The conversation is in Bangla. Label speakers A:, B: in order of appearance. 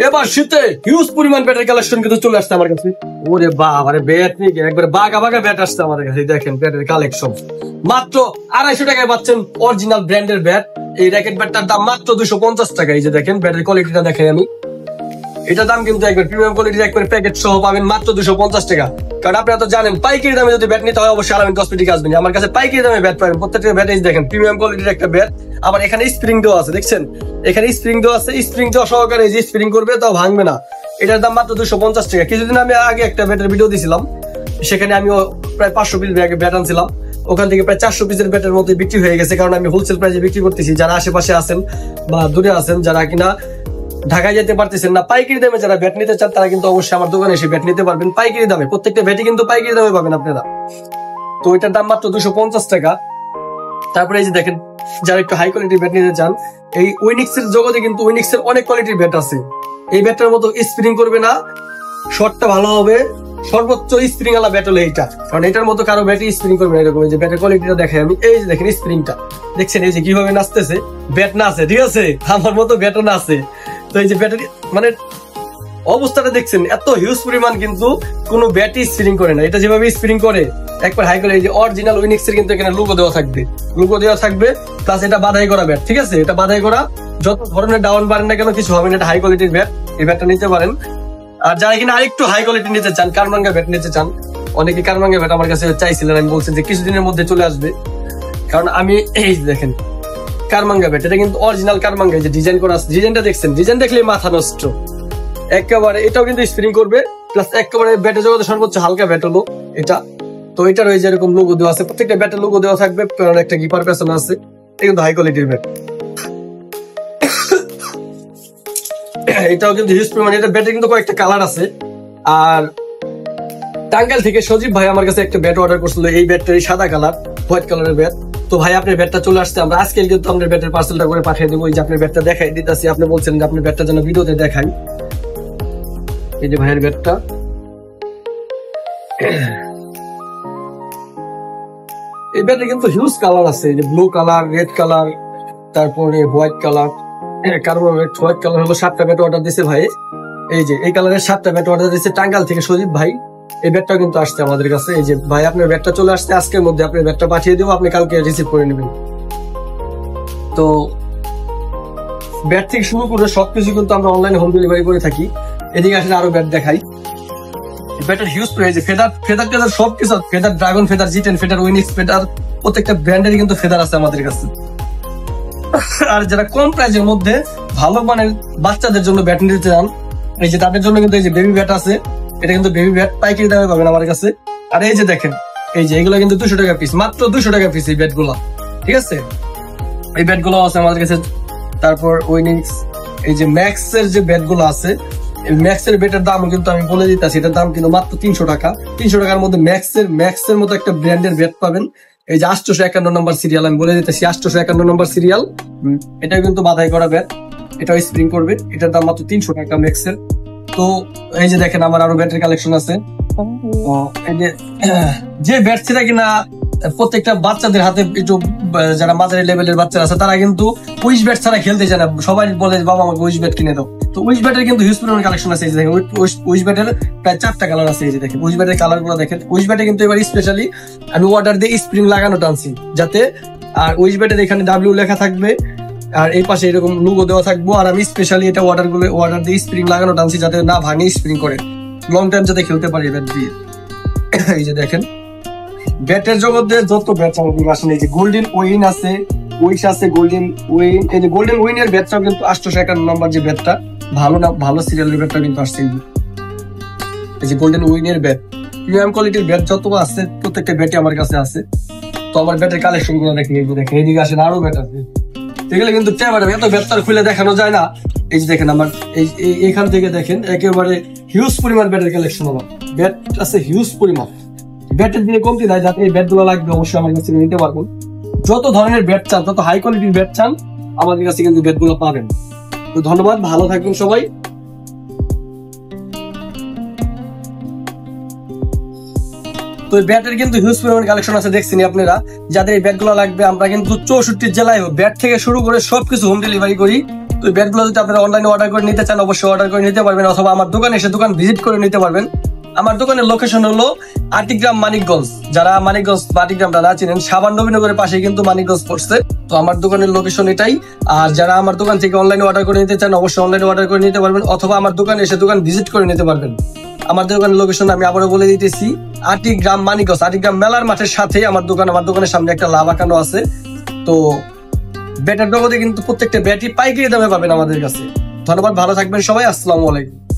A: এবার শীতে হিউজ পরিমাণ ব্যাটের কালেকশন কিন্তু চলে আসছে আমার কাছে। ওরে বাবারে ব্যাট নিয়ে একবারে বাঘা বাঘা ব্যাট আসছে আমাদের কাছে। দেখেন ব্যাটের কালেকশন মাত্র 250 টাকায় পাচ্ছেন অরিজিনাল ব্র্যান্ডের ব্যাট। এই র্যাকেট ব্যাটটার দাম মাত্র 250 টাকা। এই যে দেখেন ব্যাটের কোয়ালিটিটা দেখাই আমি, এটা দাম কিন্তু একবার প্রিমিয়াম কোয়ালিটির একবার প্যাকেট সহ পাবেন মাত্র 250 টাকা। কারণ আপনারা তো জানেন পাইকারি দামে যদি ব্যাট নিতে হয় অবশ্যই আলামিন কসমেটিক আসবেন। আমার কাছে পাইকারি দামে ব্যাট পাবেন। প্রত্যেকটা ব্যাট এই দেখেন প্রিমিয়াম কোয়ালিটির একটা ব্যাট। আবার এখানে স্প্রিং দেওয়া আছে, দেখছেন এখানে স্প্রিং দেওয়া আছে। স্প্রিং দেওয়া সহকারে এই যে স্প্রিং করবে তাও ভাঙবে না। এটার দাম মাত্র 250 টাকা। কিছুদিন আমি আগে একটা ব্যাটের ভিডিও দিয়েছিলাম, সেখানে আমি প্রায় 500 পিস ব্যাট আনছিলাম। ওখান থেকে প্রায় 400 পিসের ব্যাটের মধ্যে বিক্রি হয়ে গেছে, কারণ আমি হোলসেল প্রাইসে বিক্রি করতেছি। যারা আশেপাশে আছেন বা দূরে আছেন, যারা কিনা ঢাকায় যেতে পারতেছেন না, পাইকারি দামে যারা ব্যাট নিতে চান তারা কিন্তু অবশ্যই আমার দোকানে এসে ব্যাট নিতে পারবেন পাইকারি দামে। প্রত্যেকটা ব্যাটই কিন্তু পাইকারি দামে পাবেন আপনারা। তো এটার দাম মাত্র 250 টাকা। তারপরে এই যে দেখেন যারা একটু হাই কোয়ালিটির ব্যাট নিতে চান, এই উইনিক্স এর জগতে কিন্তু উইনিক্স এর অনেক কোয়ালিটির ব্যাট আছে। এই ব্যাটটার মতো স্প্রিং করবে না, শটটা ভালো হবে, সর্বোচ্চ স্প্রিং আলা ব্যাট হলো এইটা। কারণ এটার মতো কারো ব্যাটই স্প্রিং করবে না এরকম। এই যে ব্যাটের কোয়ালিটিটা দেখাই আমি, এই যে দেখেন স্প্রিংটা দেখছেন, এই যে কিভাবে নাচতেছে, ব্যাট না আছে, ঠিক আছে আমার মতো ব্যাটও না আছে। তো এই যে ব্যাটারি মানে অবস্থাটা দেখছেন, এত হিউজ পরিমাণ কিন্তু কোনো ব্যাটই স্প্রিং করে না। এটা যেভাবে স্প্রিং করে একবার হাই করে, এই যে অরিজিনাল উইনিক্স এর কিন্তু এখানে লোগো দেওয়া থাকবে, প্লাস এটা বাধাই করা ব্যাট, ঠিক আছে এটা বাধাই করা। যত ধরনের ডাউন পারেন না কেন কিছু হবে না, এটা হাই কোয়ালিটির ব্যাট। এই ব্যাটটা নিতে পারেন। আর যারা কিনা আরেকটু হাই কোয়ালিটি নিতে চান, কারমাঙ্গা ব্যাট নিতে চান, অনেকে কারমাঙ্গা ব্যাট আমার কাছে চাইছিলেন, আমি বলছি যে কিছুদিনের মধ্যে চলে আসবে। কারণ আমি এই দেখেন কারমাঙ্গা ব্যাট, এটা কিন্তু অরিজিনাল কারমাঙ্গা, যে ডিজাইন করা আছে, ডিজাইনটা দেখছেন, ডিজাইন দেখলে মাথা নষ্ট একেবারে। এটাও কিন্তু স্প্রিং করবে, প্লাস একেবারে ব্যাটের জগতে সর্বোচ্চ হালকা ব্যাট হলো এটা। তো এটার ওই যে এরকম লোগো দেওয়া আছে, প্রত্যেকটা ব্যাটের লোগো দেওয়া থাকবে, কারণ একটা গিপার পেছনে আছে। এটা কিন্তু হাই কোয়ালিটির ব্যাট। এটাও কিন্তু হিউজ পরিমাণ। এটা ব্যাটে কিন্তু কয়েকটা কালার আছে। আর টাঙ্গাইল থেকে সজীব ভাই আমার কাছে একটা ব্যাট অর্ডার করছিল, এই ব্যাটটা সাদা কালার, হোয়াইট কালারের ব্যাট। তো ভাই আপনার ব্যাটটা চলে আসছে, আমরা আজকে কিন্তু আপনার ব্যাটের পার্সেলটা করে পাঠিয়ে দেবো। এই যে আপনার ব্যাটটা দেখাই দিতেছি, আপনি বলছেন যে আপনার ব্যাটটা যেন ভিডিওতে দেখাই। এই যে ভাইয়ের ব্যাটটা, এই ব্যাটে কিন্তু হিউজ কালার আছে, এই যে ব্লু কালার, রেড কালার, তারপরে হোয়াইট কালার, হোয়াইট কালার হলো 7টা ব্যাট অর্ডার দিছে ভাই। এই যে এই কালারের 7টা ব্যাট অর্ডার দিচ্ছে টাঙ্গাইল থেকে সজীব ভাই। এই ব্যাটটা কিন্তু আসছে আমাদের কাছে। এই যে ভাই আপনার ব্যাটটা চলে আসছে, আজকের মধ্যে আপনার ব্যাটটা পাঠিয়ে দেবো, আপনি কালকে রিসিভ করে নেবেন। তো ব্যাট থেকে শুরু করে সবকিছু কিন্তু আমরা অনলাইনে হোম ডেলিভারি করে থাকি। এদিকে আসলে আরো ব্যাট দেখাই। ব্যাটের হিউজ প্রাইস, ফেদার সবকিছু, ফেদার ড্রাগন ফেদার, জি10 ফেদার, উইনিক্স ফেদার, প্রত্যেকটা ব্র্যান্ডেরই কিন্তু ফেদার আছে আমাদের কাছে। আর যারা কম প্রাইসের মধ্যে ভালো মানের বাচ্চাদের জন্য ব্যাট নিতে চান, এই যে তাদের জন্য কিন্তু এই যে বেবি ব্যাট আছে। এটা কিন্তু বেবি ব্যাট পাইকারি দামে পাবেন আমার কাছে। আর এই যে দেখেন, এই যে এগুলো কিন্তু 200 টাকা পিস, মাত্র 200 টাকা পিস এই ব্যাট গুলা, ঠিক আছে এই ব্যাট গুলো আছে আমাদের কাছে। তারপর উইনিক্স, এই যে ম্যাক্স এর যে ব্যাট গুলো আছে, ম্যাক্স এর ব্যাটের দাম কিন্তু আমি বলে দিতেছি, এটার দাম কিন্তু মাত্র 300 টাকা। 300 টাকার মধ্যে ম্যাক্স এর মতো একটা ব্র্যান্ডের ব্যাট পাবেন। এই যে 851 নম্বর সিরিয়াল, আমি বলে দিতেছি 851 নম্বর সিরিয়াল। এটা কিন্তু বাধাই করা ব্যাট, এটাও স্প্রিং করবে। এটার দাম মাত্র 300 টাকা ম্যাক্স এর। তো এই যে দেখেন আমার আরো ব্যাটের কালেকশন আছে। যে ব্যাট ছিল কিনা প্রত্যেকটা বাচ্চাদের হাতে, একটু যারা মাঝারি লেভেলের বাচ্চারা আছে তারা কিন্তু উইশ ব্যাট ছাড়া খেলতে চায় না, সবাই বলে বাবা আমাকে উইশ ব্যাট কিনে দাও। তো উইশ ব্যাটের কিন্তু হিউজ পরিমাণ কালেকশন আছে। এই যে দেখেন উইশ ব্যাটের প্রায় 4টা কালার আছে। এই যে দেখেন উইশ ব্যাটের কালার গুলো দেখেন। উইশ ব্যাটে কিন্তু এবার স্পেশালি আমি অর্ডার দিয়ে স্প্রিং লাগানো টানছি যাতে, আর উইশ ব্যাটের এখানে ডাব্লিউ লেখা থাকবে, আর এই পাশে এরকম লোগো দেওয়া থাকবো। আর আমি স্পেশালি এটা অর্ডার দিয়ে স্প্রিং লাগানো টানছি যাতে না ভাঙে, স্প্রিং করে লং টাইম যাতে খেলতে পারি ব্যাট দিয়ে। এই যে দেখেন ব্যাটের জগতে যত ব্যাট আসলে, এই যে গোল্ডেন উইন আছে, উইশ আছে, গোল্ডেন উইন। এই যে গোল্ডেন উইনের ব্যাটটাও কিন্তু 851 নম্বর যে ব্যাটটা, ভালো না ভালো সিরিয়ালের ব্যাটটা কিন্তু আসছে। এই যে গোল্ডেন উইনের ব্যাট, প্রিমিয়াম কোয়ালিটির ব্যাট যত আছে প্রত্যেকটা ব্যাটই আমার কাছে আছে। তো আমার ব্যাটের কালেকশন গুলো দেখেন, এই যে দেখেন এদিকে আসেন আরো ব্যাট আছে। এগুলো কিন্তু এত ব্যাট খুলে দেখানো যায় না। এই যে দেখেন আমার এইখান থেকে দেখেন একেবারে হিউজ পরিমাণ ব্যাটের কালেকশন, আমার ব্যাট আছে হিউজ পরিমাণ। ব্যাটের দিনে কমতি নাই, যাতে এই ব্যাট গুলো লাগবে অবশ্যই আমার কাছে নিতে পারবেন। যত ধরনের ব্যাট চান, যত হাই কোয়ালিটির ব্যাট চান আমাদের কাছে কিন্তু ব্যাট গুলো পাবেন। তো ধন্যবাদ, ভালো থাকবেন সবাই। তো ব্যাটের কিন্তু হিউজ পরিমাণ কালেকশন আছে, দেখছেন আপনারা। যাদের এই ব্যাট গুলো লাগবে, আমরা কিন্তু 64 জেলায় ব্যাট থেকে শুরু করে সবকিছু হোম ডেলিভারি করি। তো এই ব্যাট গুলো যদি আপনারা অনলাইনে অর্ডার করে নিতে চান অবশ্যই অর্ডার করে নিতে পারবেন, অথবা আমার দোকানে এসে দোকান ভিজিট করে নিতে পারবেন। আমার দোকানের লোকেশন হলো আটিগ্রাম মানিকগঞ্জ। যারা মানিকগঞ্জ বা আটিগ্রামটা না চিনেন, সাবান নবীনগরের পাশে কিন্তু মানিকগঞ্জ পড়ছে। তো আমার দোকানের লোকেশন এটাই। আর যারা আমার দোকান থেকে অনলাইনে অর্ডার করে নিতে চান অবশ্যই অনলাইনে অর্ডার করে নিতে পারবেন, অথবা আমার দোকানে এসে দোকান ভিজিট করে নিতে পারবেন। আমার দোকানের লোকেশন আমি আবারও বলে দিতেছি, আটিগ্রাম মানিকগঞ্জ, আটিগ্রাম মেলার মাঠের সাথে আমার দোকান। আমার দোকানের সামনে একটা লাভ আঁকানো আছে। তো ব্যাটের জগতে কিন্তু প্রত্যেকটা ব্যাটই পাইকারি দামে পাবেন আমাদের কাছে। ধন্যবাদ, ভালো থাকবেন সবাই, আসসালামু আলাইকুম।